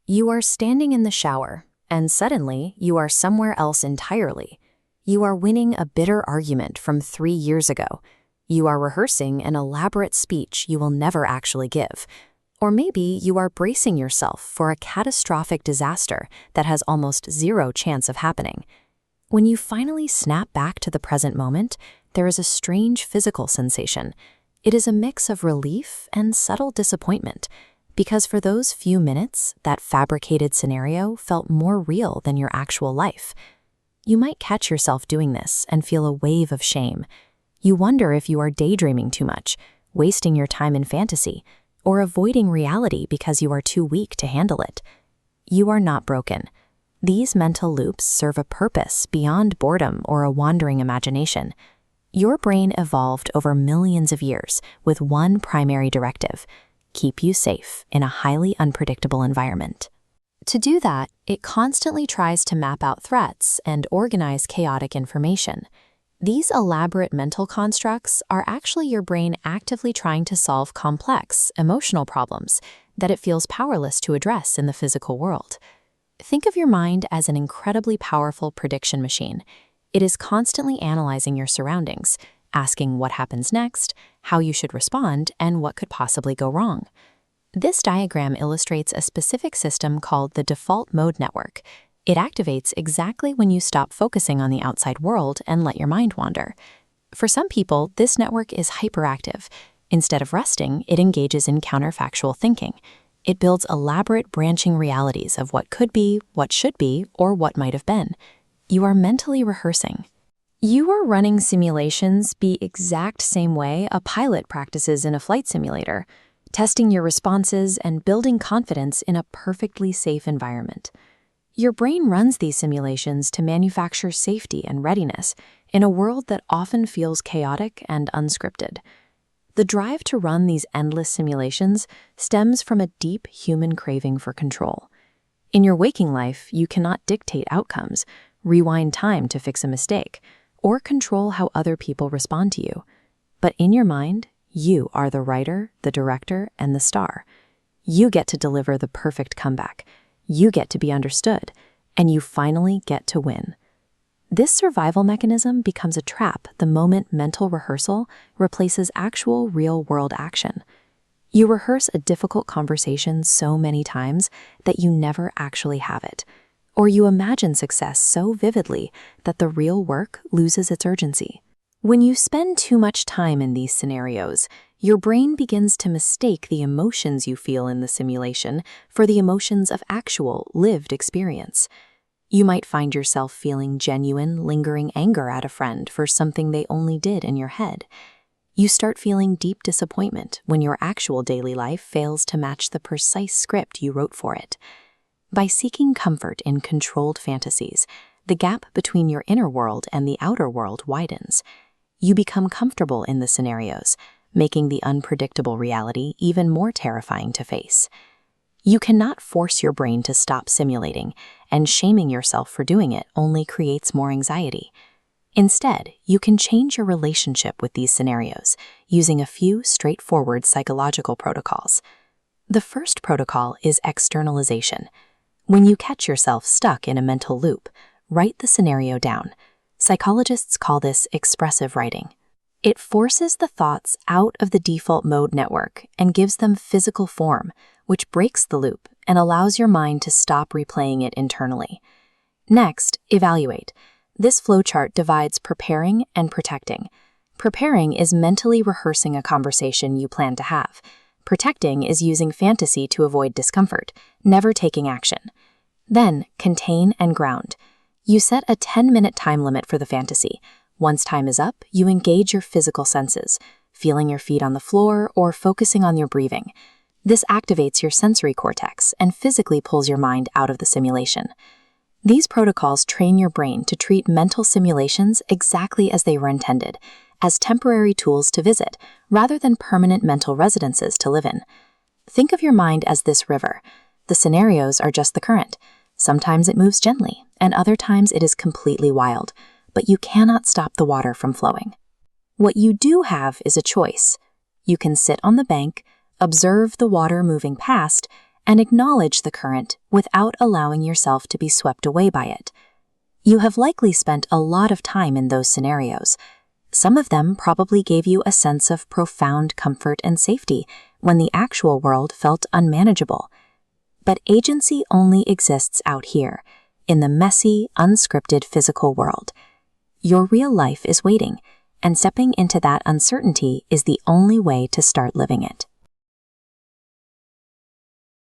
You are standing in the shower, and suddenly you are somewhere else entirely. You are winning a bitter argument from 3 years ago. You are rehearsing an elaborate speech you will never actually give. Or maybe you are bracing yourself for a catastrophic disaster that has almost zero chance of happening. When you finally snap back to the present moment, there is a strange physical sensation. It is a mix of relief and subtle disappointment, because for those few minutes, that fabricated scenario felt more real than your actual life. You might catch yourself doing this and feel a wave of shame. You wonder if you are daydreaming too much, wasting your time in fantasy, or avoiding reality because you are too weak to handle it. You are not broken. These mental loops serve a purpose beyond boredom or a wandering imagination. Your brain evolved over millions of years with one primary directive: keep you safe in a highly unpredictable environment. To do that, it constantly tries to map out threats and organize chaotic information. These elaborate mental constructs are actually your brain actively trying to solve complex, emotional problems that it feels powerless to address in the physical world. Think of your mind as an incredibly powerful prediction machine. It is constantly analyzing your surroundings, asking what happens next, how you should respond, and what could possibly go wrong. This diagram illustrates a specific system called the default mode network. It activates exactly when you stop focusing on the outside world and let your mind wander. For some people, this network is hyperactive. Instead of resting, it engages in counterfactual thinking. It builds elaborate branching realities of what could be, what should be, or what might have been. You are mentally rehearsing. You are running simulations the exact same way a pilot practices in a flight simulator, testing your responses and building confidence in a perfectly safe environment. Your brain runs these simulations to manufacture safety and readiness in a world that often feels chaotic and unscripted. The drive to run these endless simulations stems from a deep human craving for control. In your waking life, you cannot dictate outcomes, rewind time to fix a mistake, or control how other people respond to you. But in your mind, you are the writer, the director, and the star. You get to deliver the perfect comeback. You get to be understood, and you finally get to win. This survival mechanism becomes a trap the moment mental rehearsal replaces actual real-world action. You rehearse a difficult conversation so many times that you never actually have it. Or you imagine success so vividly that the real work loses its urgency. When you spend too much time in these scenarios, your brain begins to mistake the emotions you feel in the simulation for the emotions of actual, lived experience. You might find yourself feeling genuine, lingering anger at a friend for something they only did in your head. You start feeling deep disappointment when your actual daily life fails to match the precise script you wrote for it. By seeking comfort in controlled fantasies, the gap between your inner world and the outer world widens. You become comfortable in the scenarios, making the unpredictable reality even more terrifying to face. You cannot force your brain to stop simulating, and shaming yourself for doing it only creates more anxiety. Instead, you can change your relationship with these scenarios using a few straightforward psychological protocols. The first protocol is externalization. When you catch yourself stuck in a mental loop, write the scenario down. Psychologists call this expressive writing. It forces the thoughts out of the default mode network and gives them physical form, which breaks the loop and allows your mind to stop replaying it internally. Next, evaluate. This flowchart divides preparing and protecting. Preparing is mentally rehearsing a conversation you plan to have. Protecting is using fantasy to avoid discomfort, never taking action. Then, contain and ground. You set a 10-minute time limit for the fantasy. Once time is up, you engage your physical senses, feeling your feet on the floor or focusing on your breathing. This activates your sensory cortex and physically pulls your mind out of the simulation. These protocols train your brain to treat mental simulations exactly as they were intended, as temporary tools to visit, rather than permanent mental residences to live in. Think of your mind as this river. The scenarios are just the current. Sometimes it moves gently, and other times it is completely wild, but you cannot stop the water from flowing. What you do have is a choice. You can sit on the bank, observe the water moving past, and acknowledge the current without allowing yourself to be swept away by it. You have likely spent a lot of time in those scenarios. Some of them probably gave you a sense of profound comfort and safety when the actual world felt unmanageable. But agency only exists out here, in the messy, unscripted physical world. Your real life is waiting, and stepping into that uncertainty is the only way to start living it.